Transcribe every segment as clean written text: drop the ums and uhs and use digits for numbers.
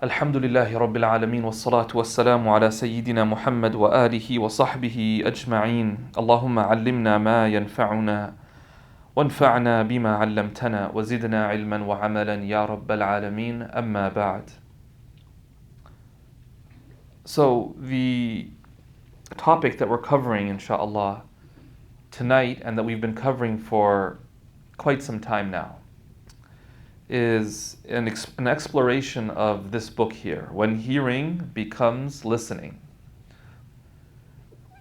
الحمد لله رب العالمين والصلاة والسلام على سيدنا محمد وآله وصحبه أجمعين اللهم علمنا ما ينفعنا وانفعنا بما علمتنا وزدنا علما وعملا يا رب العالمين أما بعد. So the topic that we're covering inshallah tonight and that we've been covering for quite some time now is an exploration of this book here, When Hearing Becomes Listening.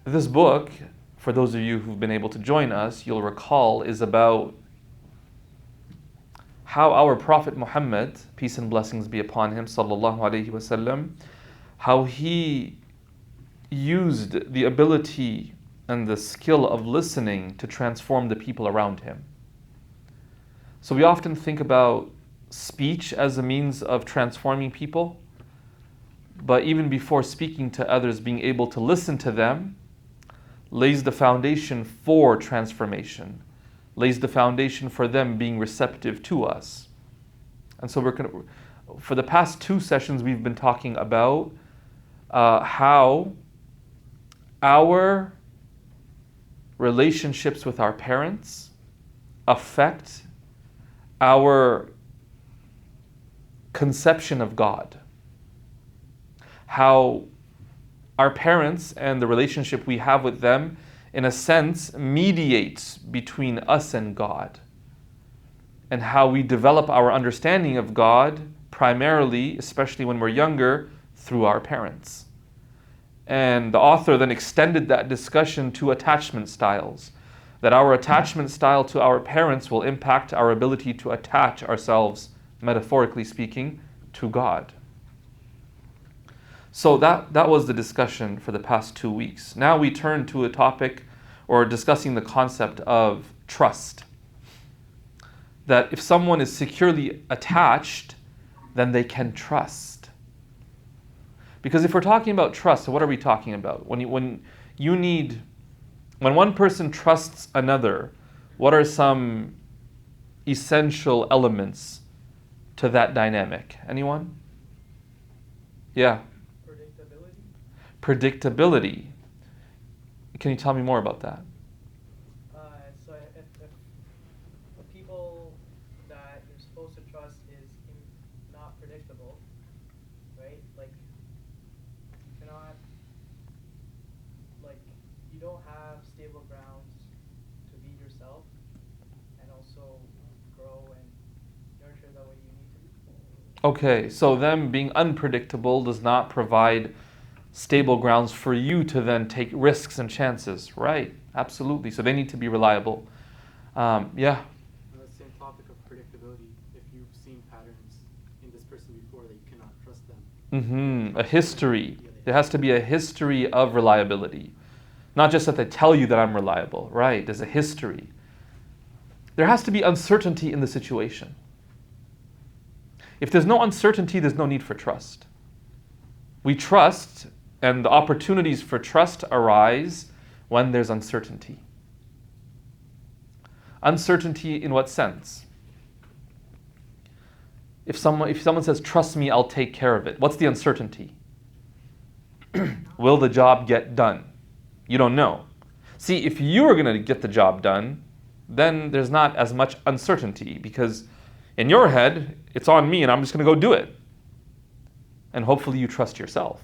This book, for those of you who've been able to join us, you'll recall is about how our Prophet Muhammad, peace and blessings be upon him, sallallahu alaihi wasallam, how he used the ability and the skill of listening to transform the people around him. So we often think about speech as a means of transforming people, but even before speaking to others, being able to listen to them lays the foundation for transformation, lays the foundation for them being receptive to us. And so for the past 2 sessions, we've been talking about how our relationships with our parents affect our conception of God. How our parents and the relationship we have with them, in a sense, mediates between us and God. And how we develop our understanding of God, primarily, especially when we're younger, through our parents. And the author then extended that discussion to attachment styles. That our attachment style to our parents will impact our ability to attach ourselves, metaphorically speaking, to God. So that was the discussion for the past 2 weeks. Now we turn to a topic, or discussing the concept of trust. That if someone is securely attached, then they can trust. Because if we're talking about trust, what are we talking about? When one person trusts another, what are some essential elements to that dynamic? Anyone? Yeah. Predictability. Can you tell me more about that? So if the people that you're supposed to trust is not predictable, right? Like you cannot, like you don't have stable grounds to be yourself and also grow and nurture the way you need to be. Okay, so them being unpredictable does not provide stable grounds for you to then take risks and chances. Right, absolutely. So they need to be reliable. Yeah. On the same topic of predictability, if you've seen patterns in this person before that you cannot trust them. A history. There has to be a history of reliability. Not just that they tell you that I'm reliable. Right, there's a history. There has to be uncertainty in the situation. If there's no uncertainty, there's no need for trust. We trust, and the opportunities for trust arise when there's uncertainty. Uncertainty in what sense? If someone says, trust me, I'll take care of it, what's the uncertainty? Will the job get done? You don't know. See, if you are going to get the job done, then there's not as much uncertainty, because in your head, it's on me and I'm just going to go do it. And hopefully you trust yourself.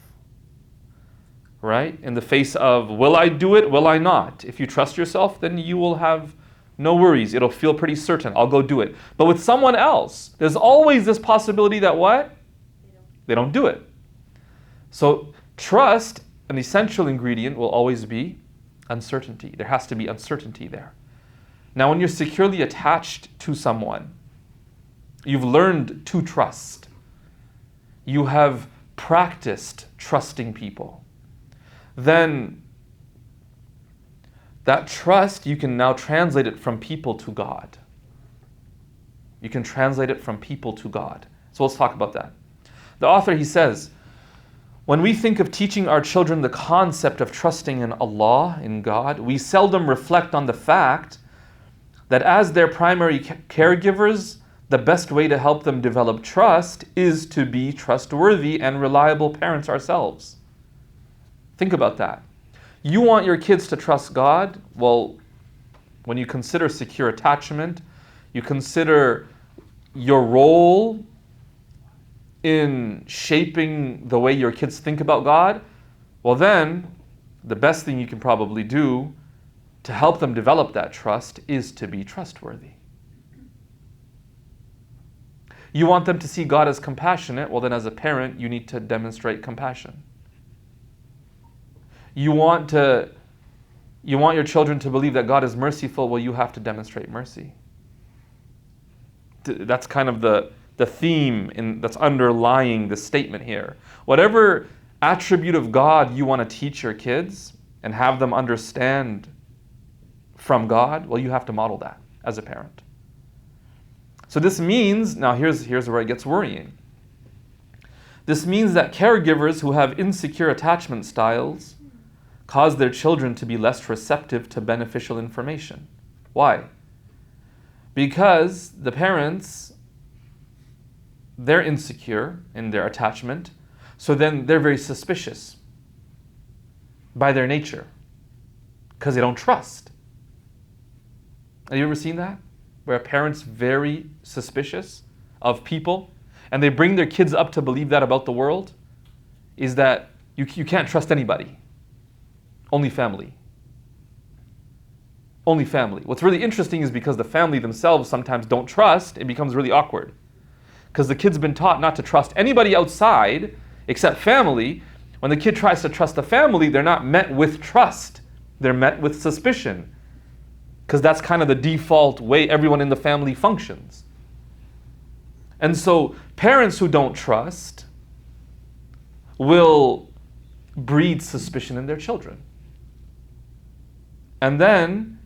Right? In the face of, will I do it? Will I not? If you trust yourself, then you will have no worries. It'll feel pretty certain. I'll go do it. But with someone else, there's always this possibility that what? They don't do it. So trust, an essential ingredient, will always be uncertainty. There has to be uncertainty there. Now, when you're securely attached to someone, you've learned to trust. You have practiced trusting people. Then that trust, you can now translate it from people to God. You can translate it from people to God. So let's talk about that. The author, he says, when we think of teaching our children the concept of trusting in Allah, in God, we seldom reflect on the fact that as their primary caregivers, the best way to help them develop trust is to be trustworthy and reliable parents ourselves. Think about that. You want your kids to trust God? Well, when you consider secure attachment, you consider your role in shaping the way your kids think about God, well then, the best thing you can probably do to help them develop that trust is to be trustworthy. You want them to see God as compassionate, well then as a parent, you need to demonstrate compassion. You want your children to believe that God is merciful, well you have to demonstrate mercy. That's kind of the theme that's underlying the statement here. Whatever attribute of God you want to teach your kids and have them understand from God, well, you have to model that as a parent. So this means, now here's where it gets worrying. This means that caregivers who have insecure attachment styles cause their children to be less receptive to beneficial information. Why? Because the parents, they're insecure in their attachment, so then they're very suspicious by their nature because they don't trust. Have you ever seen that? Where a parent's very suspicious of people and they bring their kids up to believe that about the world? Is that you can't trust anybody. Only family. Only family. What's really interesting is because the family themselves sometimes don't trust, it becomes really awkward. Because the kid's been taught not to trust anybody outside except family. When the kid tries to trust the family, they're not met with trust. They're met with suspicion. Because that's kind of the default way everyone in the family functions. And so parents who don't trust will breed suspicion in their children. And then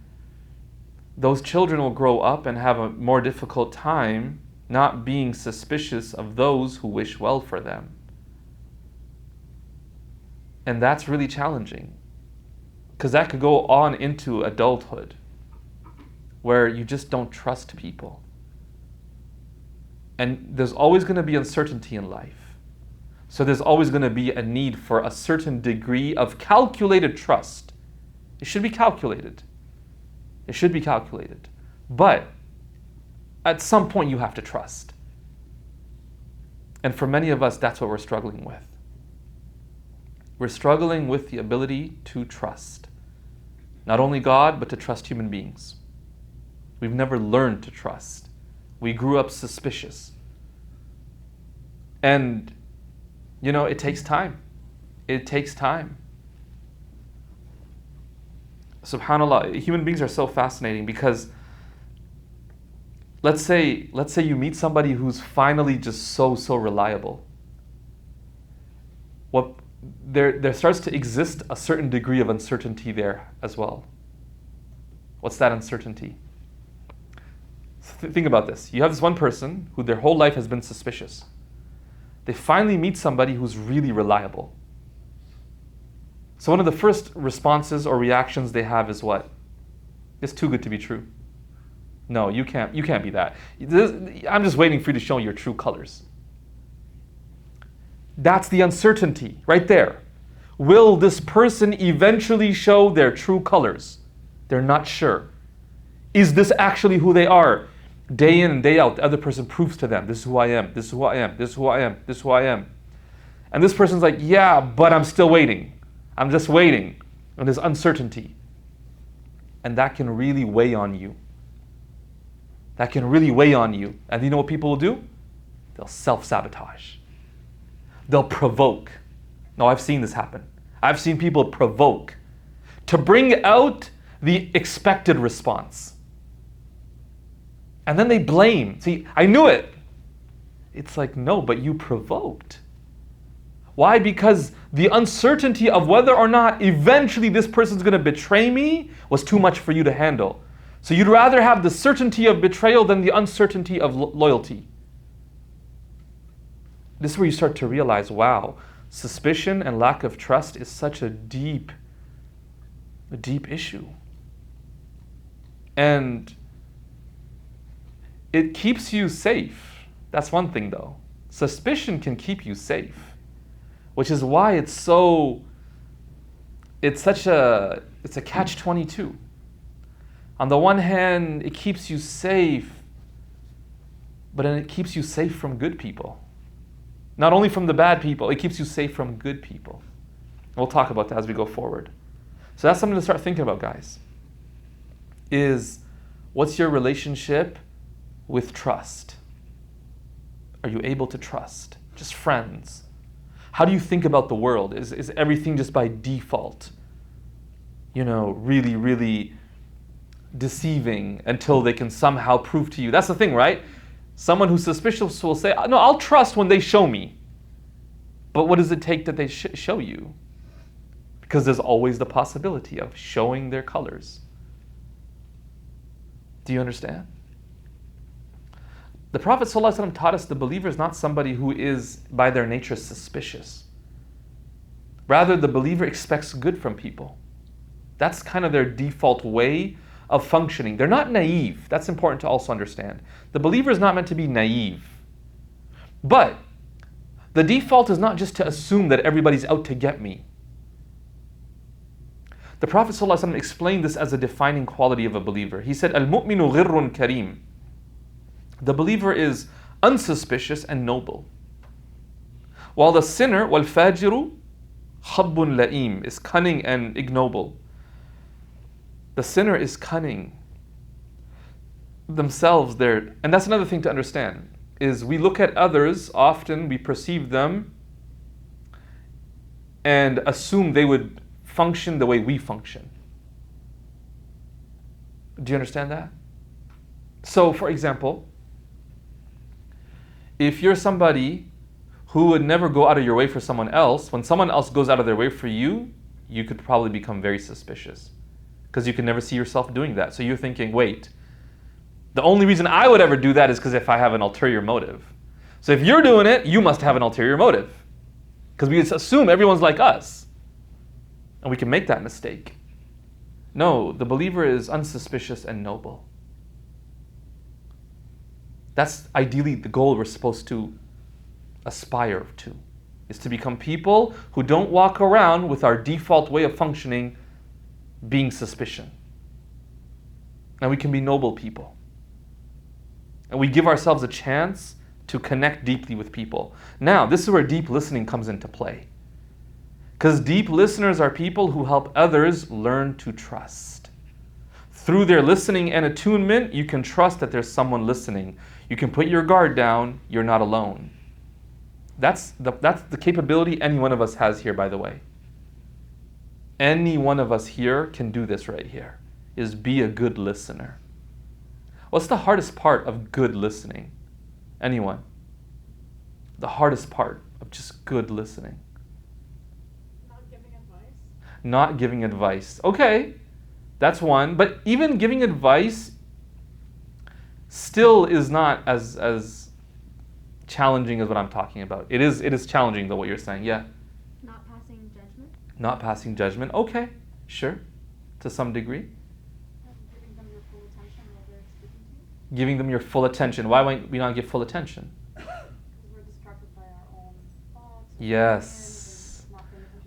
those children will grow up and have a more difficult time not being suspicious of those who wish well for them. And that's really challenging, because that could go on into adulthood, where you just don't trust people. And there's always going to be uncertainty in life. So there's always going to be a need for a certain degree of calculated trust. It should be calculated. It should be calculated. But at some point you have to trust. And for many of us, that's what we're struggling with. We're struggling with the ability to trust. Not only God, but to trust human beings. We've never learned to trust. We grew up suspicious. And, it takes time. It takes time. SubhanAllah, human beings are so fascinating because let's say you meet somebody who's finally just so reliable. There starts to exist a certain degree of uncertainty there as well. What's that uncertainty? Think about this. You have this one person who their whole life has been suspicious. They finally meet somebody who's really reliable. So one of the first responses or reactions they have is what? It's too good to be true. No, you can't be that. I'm just waiting for you to show your true colors. That's the uncertainty right there. Will this person eventually show their true colors? They're not sure. Is this actually who they are? Day in and day out, the other person proves to them, this is who I am, this is who I am, this is who I am, this is who I am. And this person's like, yeah, but I'm still waiting. I'm just waiting. And there's uncertainty. And that can really weigh on you. That can really weigh on you. And you know what people will do? They'll self-sabotage. They'll provoke. No, I've seen this happen. I've seen people provoke to bring out the expected response. And then they blame. See, I knew it. It's like, no, but you provoked. Why? Because the uncertainty of whether or not eventually this person's going to betray me was too much for you to handle. So you'd rather have the certainty of betrayal than the uncertainty of loyalty. This is where you start to realize, wow, suspicion and lack of trust is such a deep issue. And It keeps you safe. That's one thing though. Suspicion can keep you safe, which is why it's a catch-22. On the one hand, it keeps you safe, but then it keeps you safe from good people. Not only from the bad people, it keeps you safe from good people. We'll talk about that as we go forward. So that's something to start thinking about, guys. Is what's your relationship with trust? Are you able to trust? Just friends. How do you think about the world? Is everything just by default? Really, really deceiving until they can somehow prove to you. That's the thing, right? Someone who's suspicious will say, no, I'll trust when they show me. But what does it take that they show you? Because there's always the possibility of showing their colors. Do you understand? The Prophet ﷺ taught us the believer is not somebody who is by their nature suspicious. Rather, the believer expects good from people. That's kind of their default way of functioning. They're not naive. That's important to also understand. The believer is not meant to be naive. But the default is not just to assume that everybody's out to get me. The Prophet ﷺ explained this as a defining quality of a believer. He said, Al-mu'minu ghirrun kareem. The believer is unsuspicious and noble. While the sinner, wal-fajiru, khabbun la'im, is cunning and ignoble. The sinner is cunning. Themselves, and that's another thing to understand, is we look at others, often we perceive them and assume they would function the way we function. Do you understand that? So, for example, if you're somebody who would never go out of your way for someone else, when someone else goes out of their way for you, you could probably become very suspicious because you can never see yourself doing that. So you're thinking, wait, the only reason I would ever do that is because if I have an ulterior motive. So if you're doing it, you must have an ulterior motive because we assume everyone's like us. And we can make that mistake. No, the believer is unsuspicious and noble. That's ideally the goal we're supposed to aspire to, is to become people who don't walk around with our default way of functioning being suspicion. And we can be noble people. And we give ourselves a chance to connect deeply with people. Now, this is where deep listening comes into play. Because deep listeners are people who help others learn to trust. Through their listening and attunement, you can trust that there's someone listening. You can put your guard down, you're not alone. That's the capability any one of us has here, by the way. Any one of us here can do this right here, is be a good listener. What's the hardest part of good listening? Anyone? The hardest part of just good listening? Not giving advice. Okay, that's one. But even giving advice still is not as challenging as what I'm talking about. It is challenging though, what you're saying. Yeah. Not passing judgment. Not passing judgment. Okay, sure, to some degree. Giving them your full attention while they're speaking to you. Giving them your full attention. Why might we not give full attention? Because we're distracted by our own thoughts. Yes.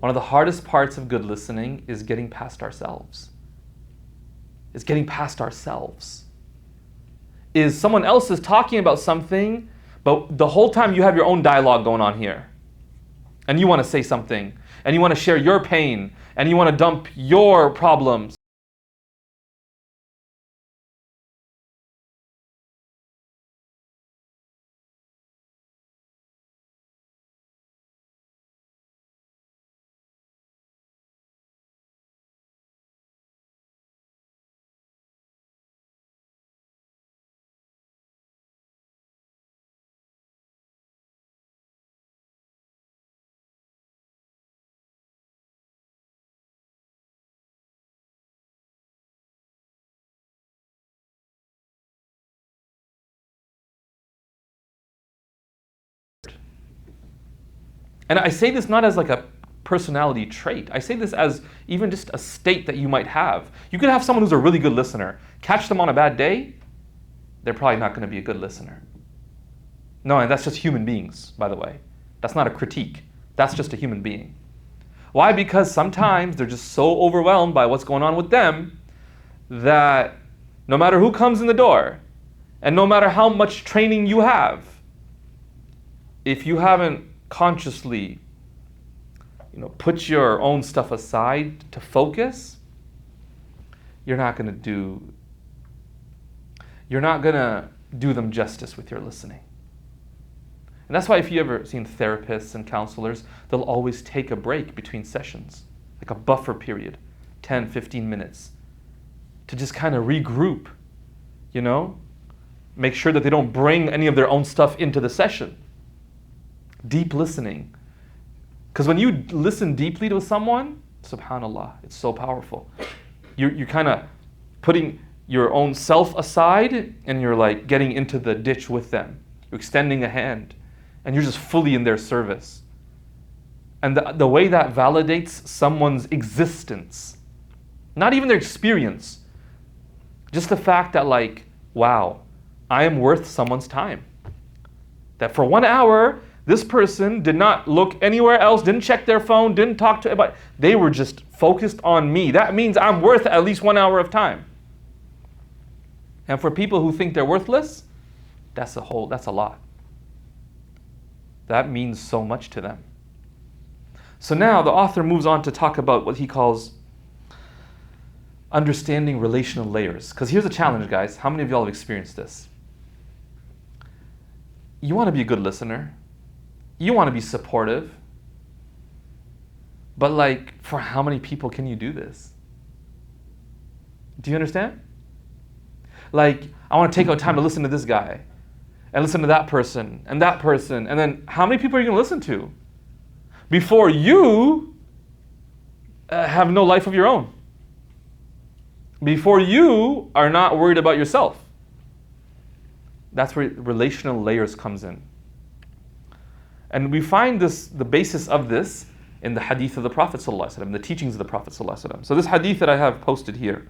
One of the hardest parts of good listening is getting past ourselves. Is getting past ourselves. Is someone else is talking about something, but the whole time you have your own dialogue going on here. And you want to say something. And you want to share your pain. And you want to dump your problems. And I say this not as like a personality trait. I say this as even just a state that you might have. You could have someone who's a really good listener. Catch them on a bad day, they're probably not going to be a good listener. No, and that's just human beings, by the way. That's not a critique. That's just a human being. Why? Because sometimes they're just so overwhelmed by what's going on with them that no matter who comes in the door and no matter how much training you have, if you haven't consciously, put your own stuff aside to focus, you're not going to do them justice with your listening. And that's why if you ever seen therapists and counselors, they'll always take a break between sessions, like a buffer period, 10, 15 minutes, to just kind of regroup, make sure that they don't bring any of their own stuff into the session. Deep listening. Because when you listen deeply to someone, subhanAllah, it's so powerful. You're kind of putting your own self aside and you're like getting into the ditch with them. You're extending a hand and you're just fully in their service. And the way that validates someone's existence, not even their experience, just the fact that wow, I am worth someone's time. That for 1 hour, this person did not look anywhere else, didn't check their phone, didn't talk to anybody. They were just focused on me. That means I'm worth at least 1 hour of time. And for people who think they're worthless, that's a lot. That means so much to them. So now the author moves on to talk about what he calls understanding relational layers. Because here's a challenge, guys. How many of y'all have experienced this? You want to be a good listener. You want to be supportive. But for how many people can you do this? Do you understand? I want to take out time to listen to this guy and listen to that person, and then how many people are you going to listen to before you have no life of your own? Before you are not worried about yourself. That's where relational layers comes in. And we find the basis of this in the hadith of the Prophet ﷺ, the teachings of the Prophet ﷺ. So this hadith that I have posted here,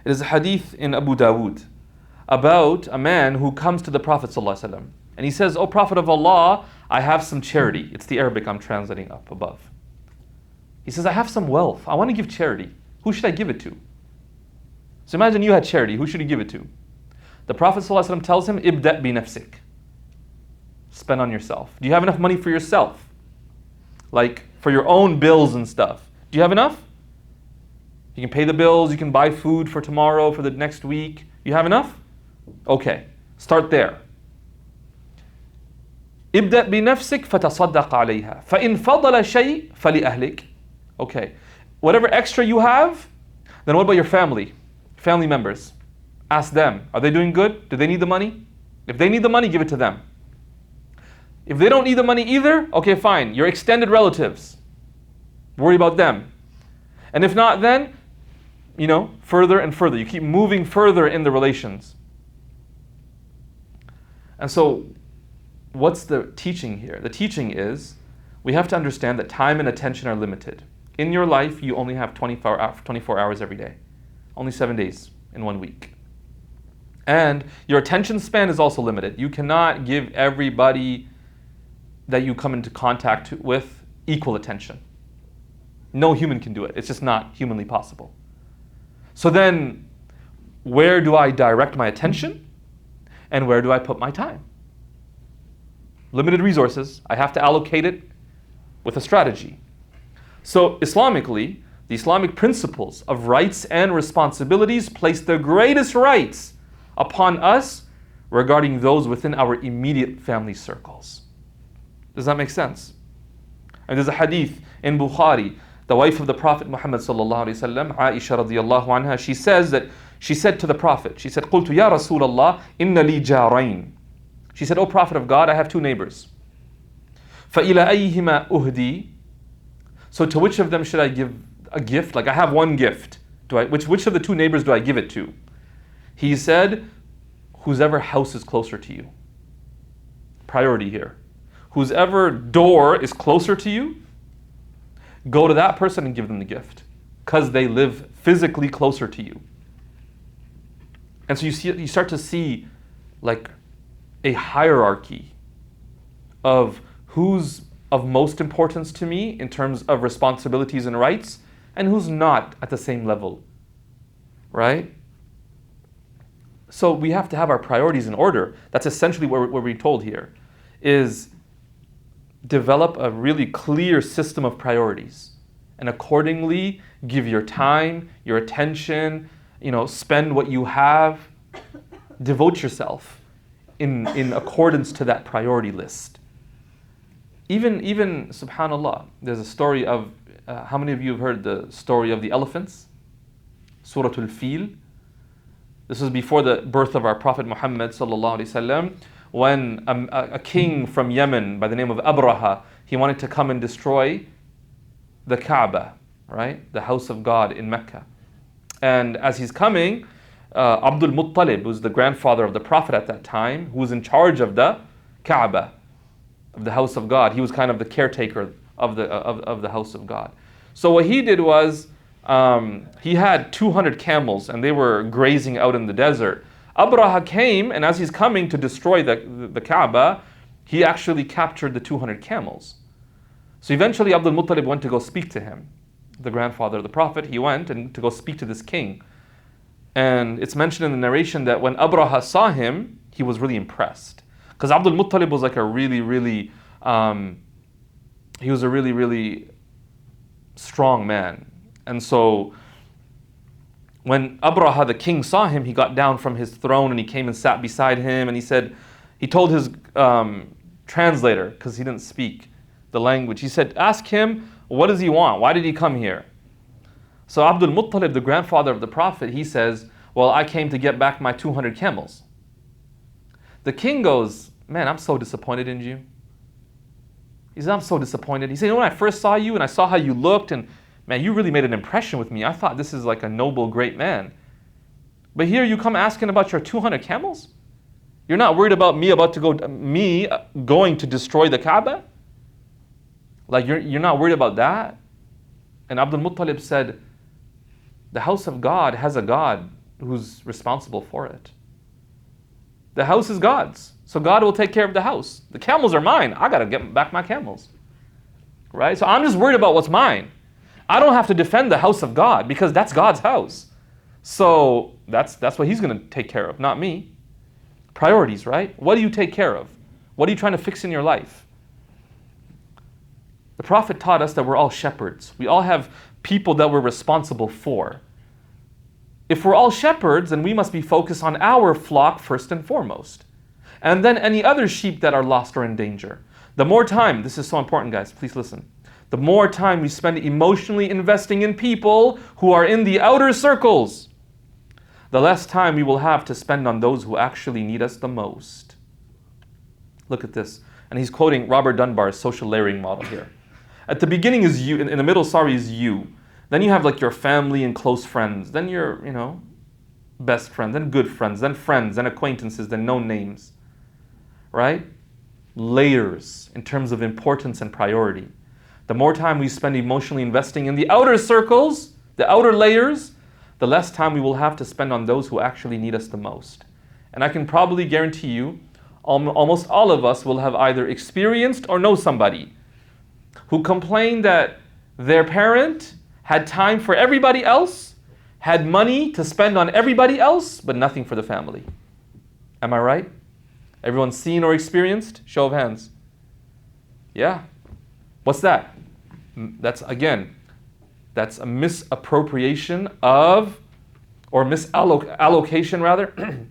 it is a hadith in Abu Dawood about a man who comes to the Prophet ﷺ and he says, "O Prophet of Allah, I have some charity." It's the Arabic I'm translating up above. He says, "I have some wealth. I want to give charity. Who should I give it to?" So imagine you had charity. Who should you give it to? The Prophet ﷺ tells him, "Ibda' bi nafsik." Spend on yourself. Do you have enough money for yourself? For your own bills and stuff. Do you have enough? You can pay the bills, you can buy food for tomorrow, for the next week. You have enough? Okay, start there. ابدأ بنفسك فتصدق عليها فإن فضل شيء فلأهلك. Okay, whatever extra you have, then what about your family? Family members. Ask them, are they doing good? Do they need the money? If they need the money, give it to them. If they don't need the money either, okay, fine. Your extended relatives, worry about them. And if not, then, further and further. You keep moving further in the relations. And so, what's the teaching here? The teaching is, we have to understand that time and attention are limited. In your life, you only have 24 hours every day. Only 7 days in 1 week. And your attention span is also limited. You cannot give everybody that you come into contact with equal attention. No human can do it. It's just not humanly possible. So then, where do I direct my attention? And where do I put my time? Limited resources. I have to allocate it with a strategy. So Islamically, the Islamic principles of rights and responsibilities place the greatest rights upon us regarding those within our immediate family circles. Does that make sense? And there's a hadith in Bukhari, the wife of the Prophet Muhammad sallallahu alaihi wasallam, Aisha radiyallahu anha, she said to the Prophet, she said, "Qultu ya Rasulallah, inna li jarain." She said, "O Prophet of God, I have 2 neighbors. فَإِلَى أَيِّهِمَا أُهْدِي." So to which of them should I give a gift? I have 1 gift. Which of the 2 neighbors do I give it to? He said, whosever house is closer to you. Priority here. Whosever door is closer to you, go to that person and give them the gift, because they live physically closer to you. And so you start to see like a hierarchy of who's of most importance to me in terms of responsibilities and rights, and who's not at the same level, right? So we have to have our priorities in order. That's essentially what we're told here, is develop a really clear system of priorities, and accordingly give your time, your attention, spend what you have, devote yourself in accordance to that priority list. Even subhanallah, there's a story of, how many of you have heard the story of the elephants? Suratul Fil. This was before the birth of our Prophet Muhammad sallallahu alaihi wasallam, when a king from Yemen by the name of Abraha, he wanted to come and destroy the Kaaba, right? The house of God in Mecca. And as he's coming, Abdul Muttalib, who's the grandfather of the Prophet at that time, who was in charge of the Kaaba, of the house of God. He was kind of the caretaker of the house of God. So what he did was, he had 200 camels and they were grazing out in the desert. Abraha came, and as he's coming to destroy the Kaaba, he actually captured the 200 camels. So eventually Abdul Muttalib went to go speak to him, the grandfather of the Prophet. He went and to go speak to this king. And it's mentioned in the narration that when Abraha saw him, he was really impressed. Because Abdul Muttalib was like a really, really strong man. And so when Abraha the king saw him, he got down from his throne and he came and sat beside him, and he told his translator, because he didn't speak the language, he said, ask him, what does he want? Why did he come here? So Abdul Muttalib, the grandfather of the Prophet, he says, well, I came to get back my 200 camels. The king goes, man, I'm so disappointed in you. He says, I'm so disappointed. He said, when I first saw you and I saw how you looked, and man, you really made an impression with me. I thought this is like a noble, great man. But here you come asking about your 200 camels? You're not worried about me going to destroy the Kaaba? Like you're not worried about that? And Abdul Muttalib said, the house of God has a God who's responsible for it. The house is God's, so God will take care of the house. The camels are mine. I got to get back my camels. Right? So I'm just worried about what's mine. I don't have to defend the house of God because that's God's house. So that's what he's going to take care of, not me. Priorities, right? What do you take care of? What are you trying to fix in your life? The Prophet taught us that we're all shepherds. We all have people that we're responsible for. If we're all shepherds, then we must be focused on our flock first and foremost. And then any other sheep that are lost or in danger. The more time, this is so important guys, please listen. The more time we spend emotionally investing in people who are in the outer circles, the less time we will have to spend on those who actually need us the most. Look at this. And he's quoting Robert Dunbar's social layering model here. At the beginning is you, in the middle, is you. Then you have like your family and close friends. Then your, best friends, then good friends, then acquaintances, then known names. Right? Layers in terms of importance and priority. The more time we spend emotionally investing in the outer circles, the outer layers, the less time we will have to spend on those who actually need us the most. And I can probably guarantee you, almost all of us will have either experienced or know somebody who complained that their parent had time for everybody else, had money to spend on everybody else, but nothing for the family. Am I right? Everyone seen or experienced? Show of hands. Yeah. What's that? That's a misappropriation of, or misallocation rather,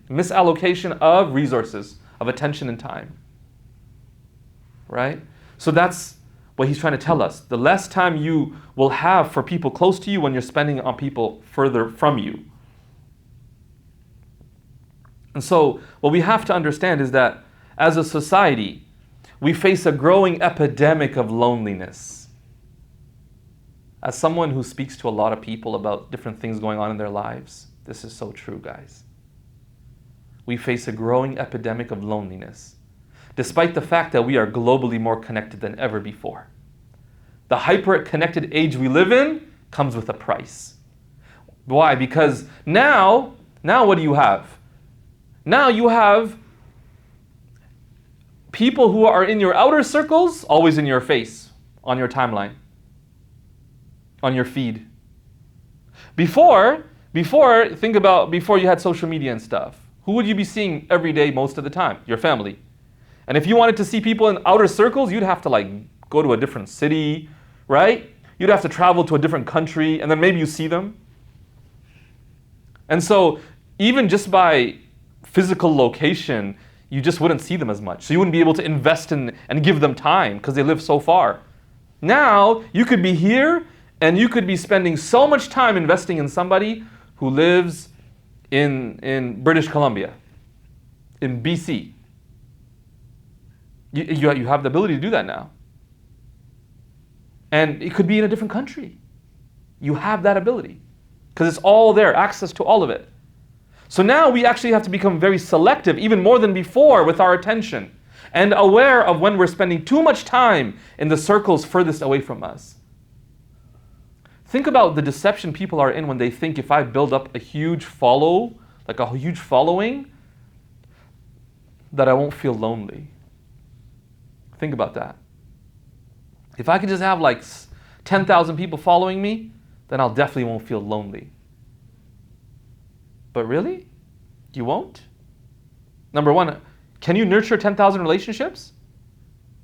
misallocation of resources, of attention and time. Right? So that's what he's trying to tell us. The less time you will have for people close to you when you're spending on people further from you. And so what we have to understand is that as a society, we face a growing epidemic of loneliness. As someone who speaks to a lot of people about different things going on in their lives, this is so true, guys. We face a growing epidemic of loneliness, despite the fact that we are globally more connected than ever before. The hyper-connected age we live in comes with a price. Why? Because now what do you have? Now you have people who are in your outer circles, always in your face, on your timeline, on your feed. Before you had social media and stuff, who would you be seeing every day most of the time? Your family. And if you wanted to see people in outer circles, you'd have to like go to a different city, right? You'd have to travel to a different country, and then maybe you see them. And so even just by physical location, you just wouldn't see them as much. So you wouldn't be able to invest in and give them time because they live so far. Now, you could be here and you could be spending so much time investing in somebody who lives in British Columbia, in BC. You have the ability to do that now. And it could be in a different country. You have that ability because it's all there, access to all of it. So now we actually have to become very selective, even more than before, with our attention and aware of when we're spending too much time in the circles furthest away from us. Think about the deception people are in when they think if I build up a huge following, that I won't feel lonely. Think about that. If I could just have like 10,000 people following me, then I'll definitely won't feel lonely. But really? You won't? Number one, can you nurture 10,000 relationships?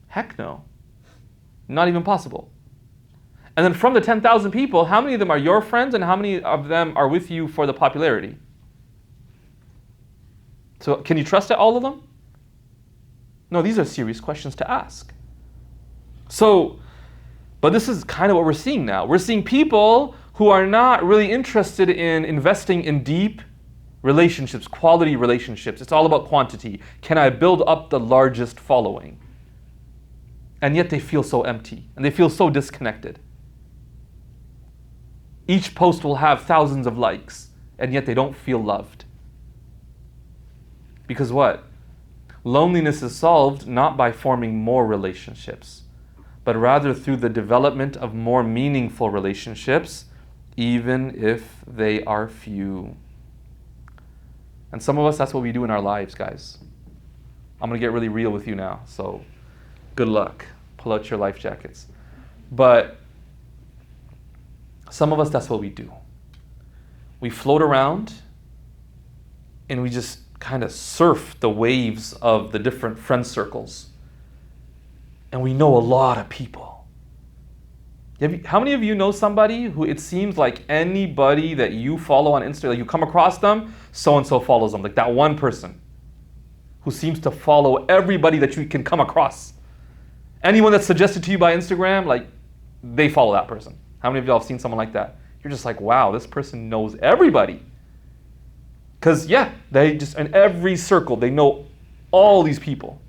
Heck no. Not even possible. And then from the 10,000 people, how many of them are your friends and how many of them are with you for the popularity? So can you trust all of them? No, these are serious questions to ask. So, but this is kind of what we're seeing now. We're seeing people who are not really interested in investing in deep relationships, quality relationships. It's all about quantity. Can I build up the largest following? And yet they feel so empty and they feel so disconnected. Each post will have thousands of likes and yet they don't feel loved. Because what? Loneliness is solved not by forming more relationships, but rather through the development of more meaningful relationships, even if they are few. And some of us, that's what we do in our lives, guys. I'm going to get really real with you now, so good luck. Pull out your life jackets. But some of us, that's what we do. We float around and we just kind of surf the waves of the different friend circles. And we know a lot of people. How many of you know somebody who it seems like anybody that you follow on Instagram, like you come across them, so-and-so follows them, like that one person who seems to follow everybody that you can come across. Anyone that's suggested to you by Instagram, like they follow that person. How many of y'all have seen someone like that? You're just like, wow, this person knows everybody. Because yeah, they just, in every circle, they know all these people.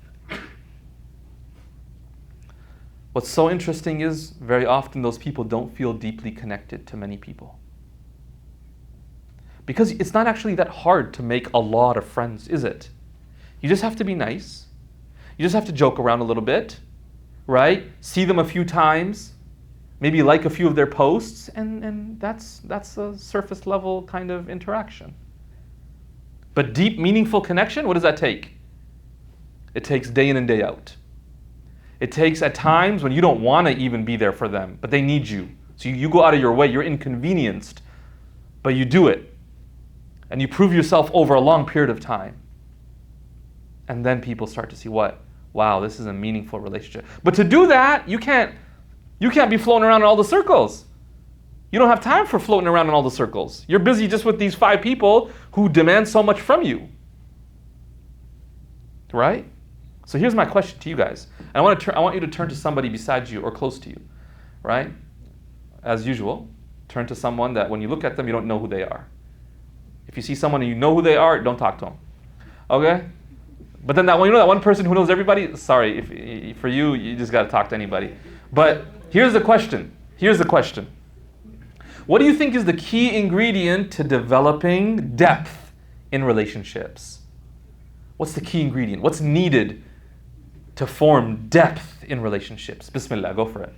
What's so interesting is very often those people don't feel deeply connected to many people. Because it's not actually that hard to make a lot of friends, is it? You just have to be nice. You just have to joke around a little bit, right? See them a few times, maybe like a few of their posts, and that's a surface level kind of interaction. But deep, meaningful connection, what does that take? It takes day in and day out. It takes at times when you don't want to even be there for them, but they need you. So you go out of your way, you're inconvenienced, but you do it. And you prove yourself over a long period of time. And then people start to see what? Wow, this is a meaningful relationship. But to do that, you can't be floating around in all the circles. You don't have time for floating around in all the circles. You're busy just with these 5 people who demand so much from you. Right? So here's my question to you guys. And I want you to turn to somebody beside you or close to you. Right? As usual, turn to someone that when you look at them, you don't know who they are. If you see someone and you know who they are, don't talk to them. Okay? But then that one person who knows everybody, sorry, for you, you just got to talk to anybody. But here's the question. What do you think is the key ingredient to developing depth in relationships? What's the key ingredient? What's needed to form depth in relationships? Bismillah, go for it.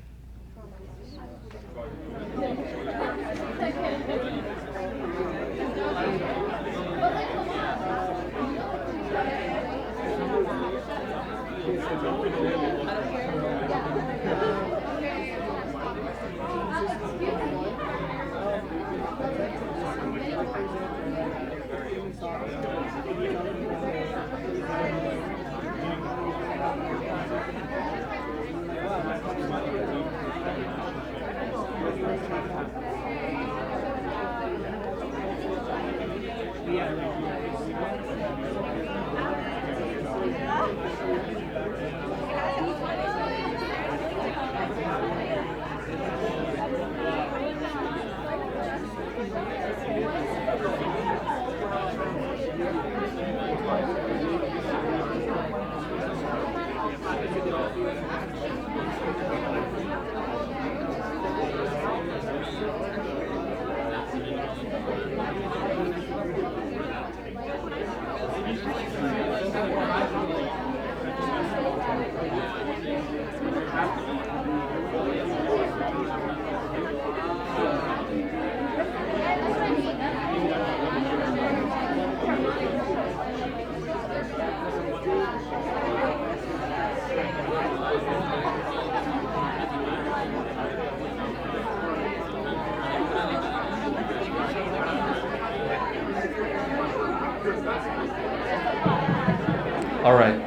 All right,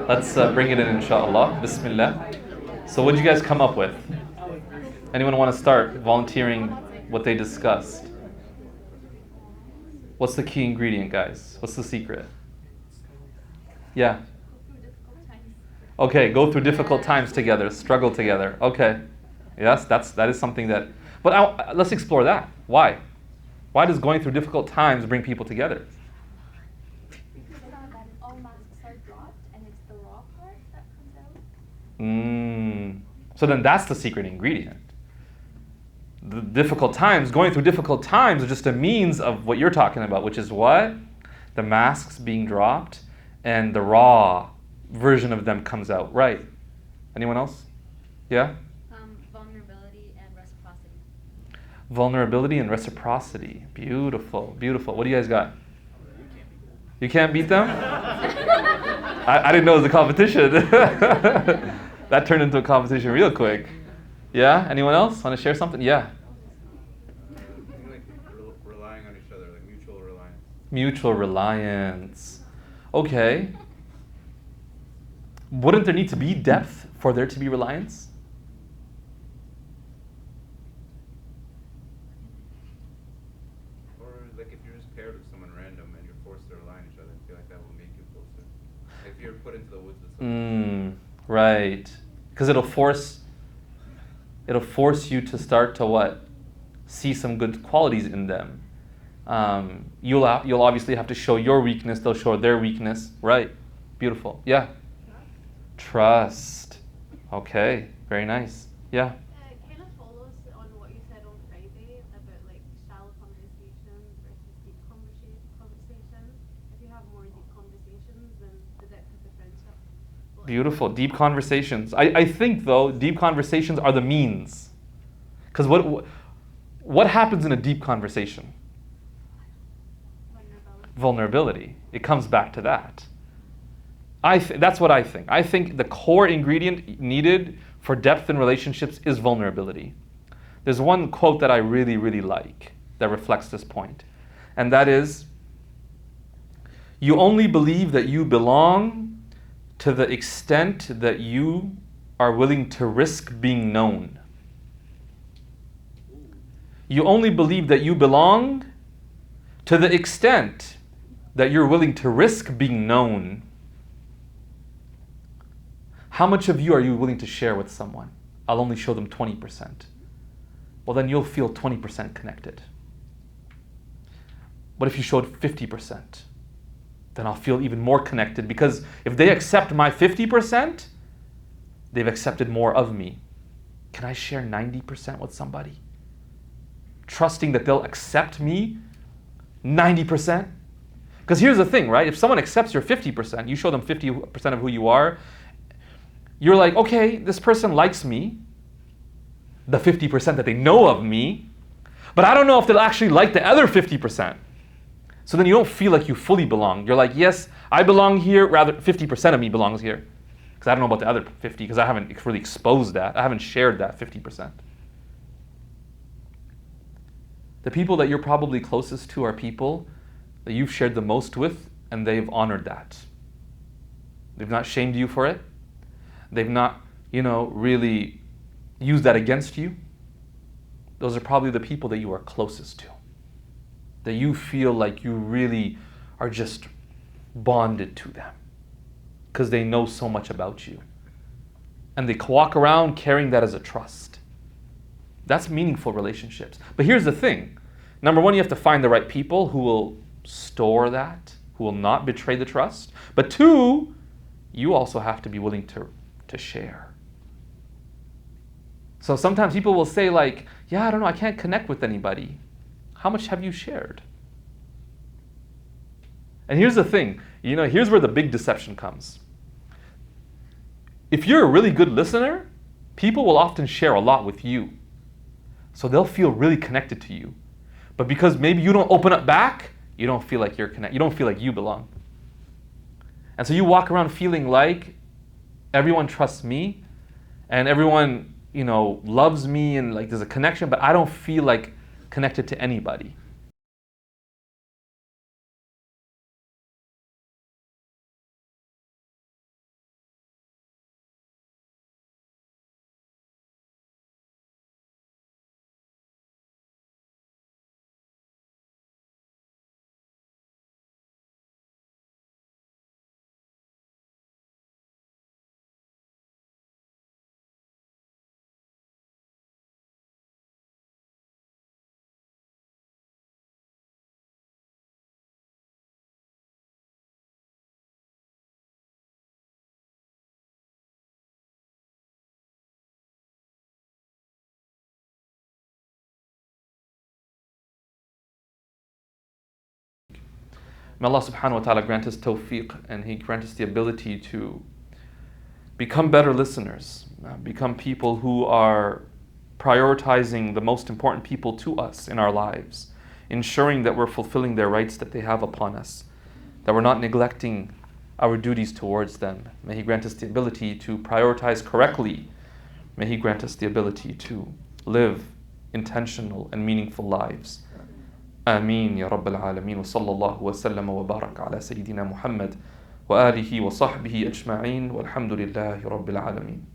let's bring it in, inshallah. Bismillah. So, what did you guys come up with? Anyone want to start volunteering what they discussed? What's the key ingredient, guys? What's the secret? Yeah. Okay, go through difficult times together, struggle together. Okay. Yes, that is something that. But let's explore that. Why? Why does going through difficult times bring people together? All masks are dropped, and it's the raw part that comes out. So then that's the secret ingredient. The difficult times, going through difficult times is just a means of what you're talking about, which is what? The masks being dropped and the raw version of them comes out. Right. Anyone else? Yeah? Vulnerability and reciprocity. Vulnerability and reciprocity. Beautiful, beautiful. What do you guys got? You can't beat them? I didn't know it was a competition. That turned into a competition real quick. Yeah? Anyone else want to share something? Yeah. Like relying on each other, like mutual reliance. Mutual reliance. Okay. Wouldn't there need to be depth for there to be reliance? Or like if you're just paired with someone random and you're forced to rely on each other, I feel like that will make you closer. Like if you're put into the woods with someone. Right. Because it'll force you to start to what? See some good qualities in them. You'll obviously have to show your weakness, they'll show their weakness. Right. Beautiful. Yeah. Trust. Okay. Very nice. Yeah. It kind of follows on what you said on Friday about like shallow conversations versus deep conversations. If you have more deep conversations, then the depth of the friendship. Beautiful. Deep conversations. I think, though, deep conversations are the means. Because what happens in a deep conversation? Vulnerability. It comes back to that. That's what I think. I think the core ingredient needed for depth in relationships is vulnerability. There's one quote that I really, really like that reflects this point. And that is, you only believe that you belong to the extent that you are willing to risk being known. You only believe that you belong to the extent that you're willing to risk being known. How much of you are you willing to share with someone? I'll only show them 20%. Well, then you'll feel 20% connected. But if you showed 50%, then I'll feel even more connected, because if they accept my 50%, they've accepted more of me. Can I share 90% with somebody? Trusting that they'll accept me 90%? Because here's the thing, right? If someone accepts your 50%, you show them 50% of who you are, you're like, okay, this person likes me, the 50% that they know of me, but I don't know if they'll actually like the other 50%. So then you don't feel like you fully belong. You're like, yes, I belong here, rather 50% of me belongs here. Because I don't know about the other 50, because I haven't really exposed that. I haven't shared that 50%. The people that you're probably closest to are people that you've shared the most with, and they've honored that. They've not shamed you for it. They've not, really used that against you. Those are probably the people that you are closest to. That you feel like you really are just bonded to them. Because they know so much about you. And they walk around carrying that as a trust. That's meaningful relationships. But here's the thing. Number one, you have to find the right people who will store that, who will not betray the trust. But two, you also have to be willing to share. So sometimes people will say like, yeah, I don't know, I can't connect with anybody. How much have you shared? And here's the thing, here's where the big deception comes. If you're a really good listener, people will often share a lot with you. So they'll feel really connected to you. But because maybe you don't open up back, you don't feel like you're connected. You don't feel like you belong. And so you walk around feeling like everyone trusts me, and everyone, loves me, and like there's a connection, but I don't feel like connected to anybody. May Allah subhanahu wa ta'ala grant us tawfiq, and He grant us the ability to become better listeners, become people who are prioritizing the most important people to us in our lives, ensuring that we're fulfilling their rights that they have upon us, that we're not neglecting our duties towards them. May He grant us the ability to prioritize correctly. May He grant us the ability to live intentional and meaningful lives. آمين يا رب العالمين وصلى الله وسلم وبارك على سيدنا محمد وآله وصحبه أجمعين والحمد لله رب العالمين.